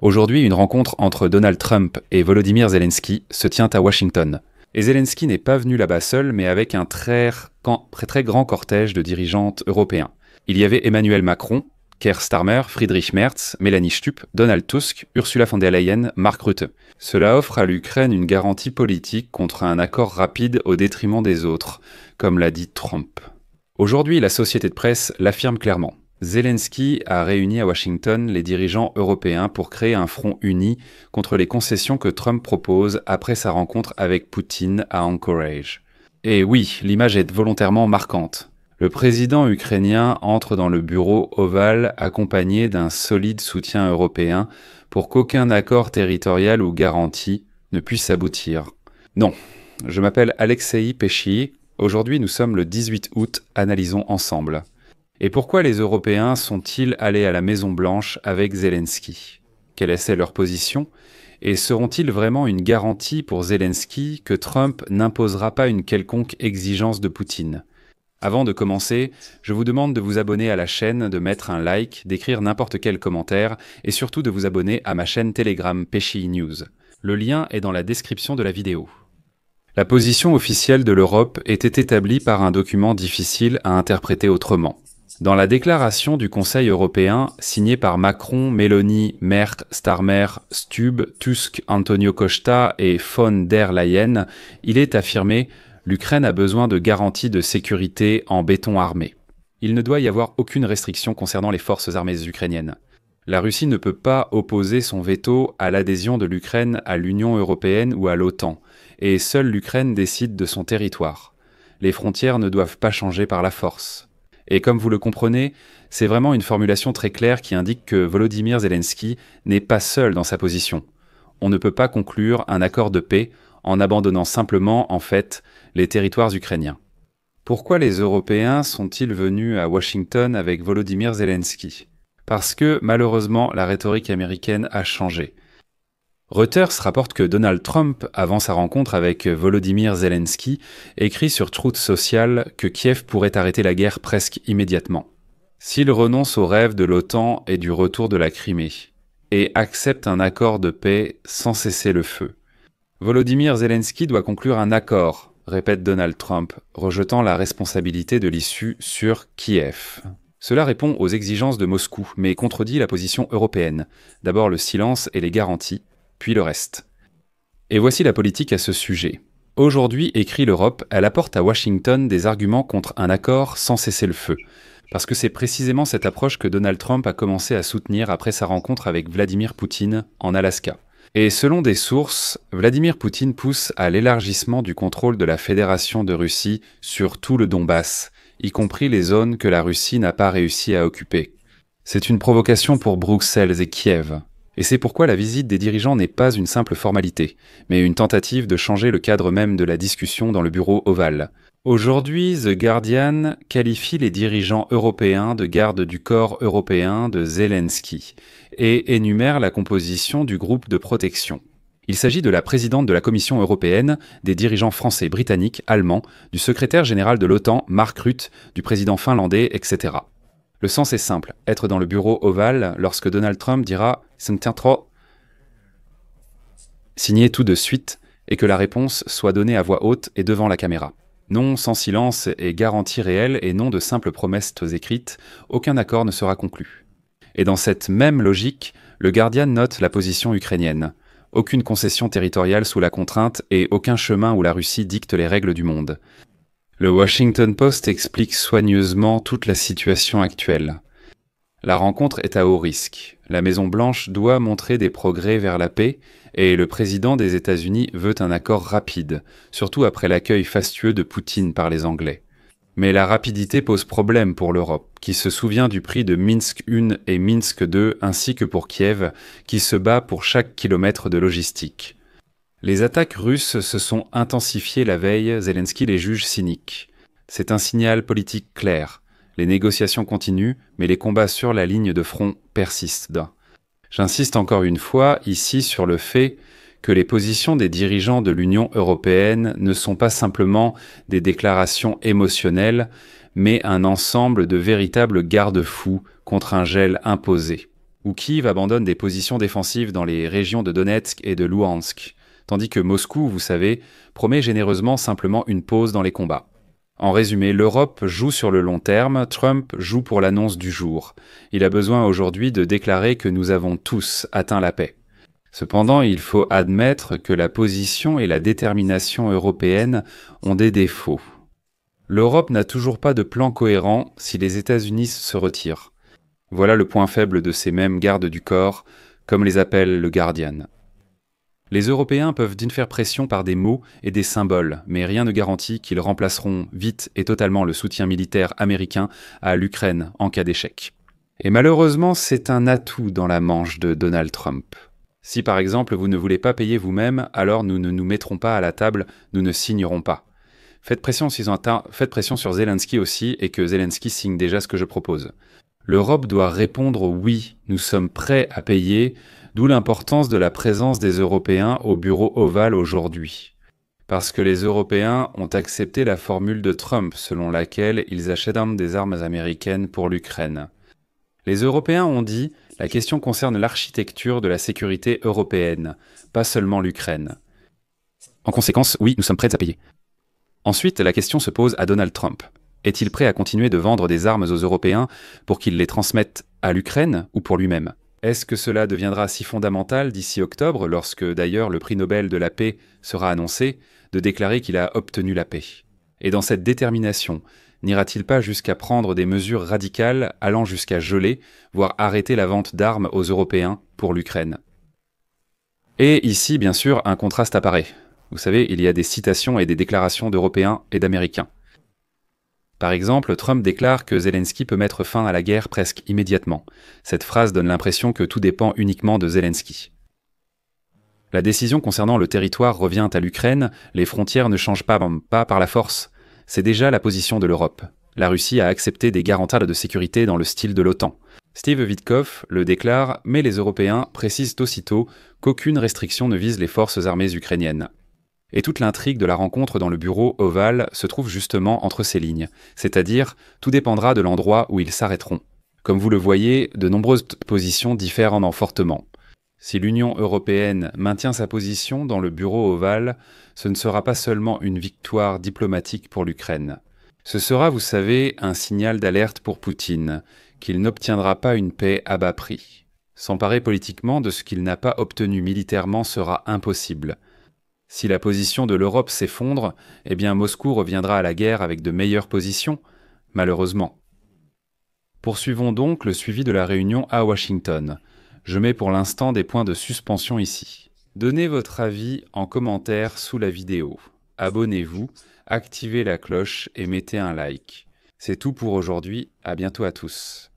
Aujourd'hui, une rencontre entre Donald Trump et Volodymyr Zelensky se tient à Washington. Et Zelensky n'est pas venu là-bas seul, mais avec un très grand cortège de dirigeantes européens. Il y avait Emmanuel Macron, Keir Starmer, Friedrich Merz, Melanie Stupp, Donald Tusk, Ursula von der Leyen, Mark Rutte. Cela offre à l'Ukraine une garantie politique contre un accord rapide au détriment des autres, comme l'a dit Trump. Aujourd'hui, la société de presse l'affirme clairement. Zelensky a réuni à Washington les dirigeants européens pour créer un front uni contre les concessions que Trump propose après sa rencontre avec Poutine à Anchorage. Et oui, l'image est volontairement marquante. Le président ukrainien entre dans le bureau ovale accompagné d'un solide soutien européen pour qu'aucun accord territorial ou garantie ne puisse aboutir. Non, je m'appelle Alexei Pesci. Aujourd'hui, nous sommes le 18 août, analysons ensemble. Et pourquoi les Européens sont-ils allés à la Maison-Blanche avec Zelensky? Quelle est leur position? Et seront-ils vraiment une garantie pour Zelensky que Trump n'imposera pas une quelconque exigence de Poutine? Avant de commencer, je vous demande de vous abonner à la chaîne, de mettre un like, d'écrire n'importe quel commentaire et surtout de vous abonner à ma chaîne Telegram Pesci News. Le lien est dans la description de la vidéo. La position officielle de l'Europe était établie par un document difficile à interpréter autrement. Dans la déclaration du Conseil européen, signée par Macron, Meloni, Merkel, Starmer, Stubb, Tusk, Antonio Costa et von der Leyen, il est affirmé « L'Ukraine a besoin de garanties de sécurité en béton armé ». Il ne doit y avoir aucune restriction concernant les forces armées ukrainiennes. La Russie ne peut pas opposer son veto à l'adhésion de l'Ukraine à l'Union européenne ou à l'OTAN, et seule l'Ukraine décide de son territoire. Les frontières ne doivent pas changer par la force. Et comme vous le comprenez, c'est vraiment une formulation très claire qui indique que Volodymyr Zelensky n'est pas seul dans sa position. On ne peut pas conclure un accord de paix en abandonnant simplement, en fait, les territoires ukrainiens. Pourquoi les Européens sont-ils venus à Washington avec Volodymyr Zelensky? Parce que, malheureusement, la rhétorique américaine a changé. Reuters rapporte que Donald Trump, avant sa rencontre avec Volodymyr Zelensky, écrit sur Truth Social que Kiev pourrait arrêter la guerre presque immédiatement. S'il renonce au rêve de l'OTAN et du retour de la Crimée, et accepte un accord de paix sans cesser le feu. Volodymyr Zelensky doit conclure un accord, répète Donald Trump, rejetant la responsabilité de l'issue sur Kiev. Cela répond aux exigences de Moscou, mais contredit la position européenne. D'abord le silence et les garanties, puis le reste. Et voici la politique à ce sujet. Aujourd'hui, écrit l'Europe, elle apporte à Washington des arguments contre un accord sans cesser le feu. Parce que c'est précisément cette approche que Donald Trump a commencé à soutenir après sa rencontre avec Vladimir Poutine en Alaska. Et selon des sources, Vladimir Poutine pousse à l'élargissement du contrôle de la Fédération de Russie sur tout le Donbass, y compris les zones que la Russie n'a pas réussi à occuper. C'est une provocation pour Bruxelles et Kiev. Et c'est pourquoi la visite des dirigeants n'est pas une simple formalité, mais une tentative de changer le cadre même de la discussion dans le bureau ovale. Aujourd'hui, The Guardian qualifie les dirigeants européens de garde du corps européen de Zelensky et énumère la composition du groupe de protection. Il s'agit de la présidente de la Commission européenne, des dirigeants français, britanniques, allemands, du secrétaire général de l'OTAN, Mark Rutte, du président finlandais, etc. Le sens est simple, être dans le bureau ovale lorsque Donald Trump dira « ça me tient trop », signer tout de suite et que la réponse soit donnée à voix haute et devant la caméra. Non sans silence et garantie réelle et non de simples promesses écrites, aucun accord ne sera conclu. Et dans cette même logique, le Guardian note la position ukrainienne. Aucune concession territoriale sous la contrainte et aucun chemin où la Russie dicte les règles du monde. Le Washington Post explique soigneusement toute la situation actuelle. La rencontre est à haut risque. La Maison-Blanche doit montrer des progrès vers la paix et le président des États-Unis veut un accord rapide, surtout après l'accueil fastueux de Poutine par les Anglais. Mais la rapidité pose problème pour l'Europe, qui se souvient du prix de Minsk I et Minsk II, ainsi que pour Kiev, qui se bat pour chaque kilomètre de logistique. Les attaques russes se sont intensifiées la veille, Zelensky les juge cyniques. C'est un signal politique clair. Les négociations continuent, mais les combats sur la ligne de front persistent. J'insiste encore une fois ici sur le fait que les positions des dirigeants de l'Union européenne ne sont pas simplement des déclarations émotionnelles, mais un ensemble de véritables garde-fous contre un gel imposé. où Kiev abandonne des positions défensives dans les régions de Donetsk et de Louhansk, tandis que Moscou, vous savez, promet généreusement simplement une pause dans les combats. En résumé, l'Europe joue sur le long terme, Trump joue pour l'annonce du jour. Il a besoin aujourd'hui de déclarer que nous avons tous atteint la paix. Cependant, il faut admettre que la position et la détermination européenne ont des défauts. L'Europe n'a toujours pas de plan cohérent si les États-Unis se retirent. Voilà le point faible de ces mêmes gardes du corps, comme les appelle le Guardian. Les Européens peuvent faire pression par des mots et des symboles, mais rien ne garantit qu'ils remplaceront vite et totalement le soutien militaire américain à l'Ukraine en cas d'échec. Et malheureusement, c'est un atout dans la manche de Donald Trump. Si par exemple vous ne voulez pas payer vous-même, alors nous ne nous mettrons pas à la table, nous ne signerons pas. Faites pression sur Zelensky aussi et que Zelensky signe déjà ce que je propose. L'Europe doit répondre oui, nous sommes prêts à payer, d'où l'importance de la présence des Européens au bureau ovale aujourd'hui. Parce que les Européens ont accepté la formule de Trump selon laquelle ils achètent des armes américaines pour l'Ukraine. Les Européens ont dit « La question concerne l'architecture de la sécurité européenne, pas seulement l'Ukraine. » En conséquence, oui, nous sommes prêts à payer. Ensuite, la question se pose à Donald Trump. Est-il prêt à continuer de vendre des armes aux Européens pour qu'ils les transmettent à l'Ukraine ou pour lui-même ? Est-ce que cela deviendra si fondamental d'ici octobre, lorsque d'ailleurs le prix Nobel de la paix sera annoncé, de déclarer qu'il a obtenu la paix ? Et dans cette détermination, n'ira-t-il pas jusqu'à prendre des mesures radicales allant jusqu'à geler, voire arrêter la vente d'armes aux Européens pour l'Ukraine ? Et ici, bien sûr, un contraste apparaît. Vous savez, il y a des citations et des déclarations d'Européens et d'Américains. Par exemple, Trump déclare que Zelensky peut mettre fin à la guerre presque immédiatement. Cette phrase donne l'impression que tout dépend uniquement de Zelensky. La décision concernant le territoire revient à l'Ukraine, les frontières ne changent pas par la force. C'est déjà la position de l'Europe. La Russie a accepté des garanties de sécurité dans le style de l'OTAN. Steve Witkoff le déclare, mais les Européens précisent aussitôt qu'aucune restriction ne vise les forces armées ukrainiennes. Et toute l'intrigue de la rencontre dans le bureau ovale se trouve justement entre ces lignes, c'est-à-dire tout dépendra de l'endroit où ils s'arrêteront. Comme vous le voyez, de nombreuses positions diffèrent fortement. Si l'Union européenne maintient sa position dans le bureau ovale, ce ne sera pas seulement une victoire diplomatique pour l'Ukraine. Ce sera, vous savez, un signal d'alerte pour Poutine, qu'il n'obtiendra pas une paix à bas prix. S'emparer politiquement de ce qu'il n'a pas obtenu militairement sera impossible. Si la position de l'Europe s'effondre, eh bien Moscou reviendra à la guerre avec de meilleures positions, malheureusement. Poursuivons donc le suivi de la réunion à Washington. Je mets pour l'instant des points de suspension ici. Donnez votre avis en commentaire sous la vidéo. Abonnez-vous, activez la cloche et mettez un like. C'est tout pour aujourd'hui, à bientôt à tous.